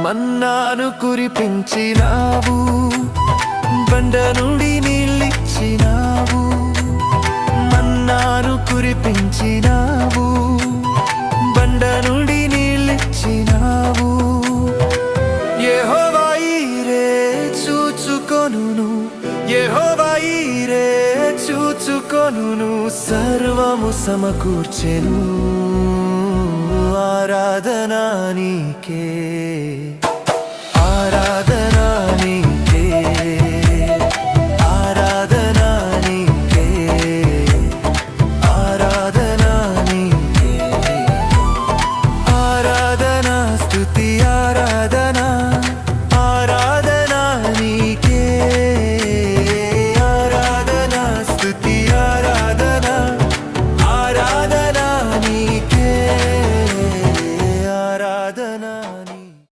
మన్నాను కురిపించినావు, బండ నుండి నీళ్ళిచ్చినావు. మన్నాను కురిపించినావు, బండ నుండి నీళ్ళిచ్చినావు. యెహోవా ఈరే చూచుకొనును, యెహోవా ఈరే చూచుకొనును. సర్వము సమకూర్చెను, ఆరాధన నీకే.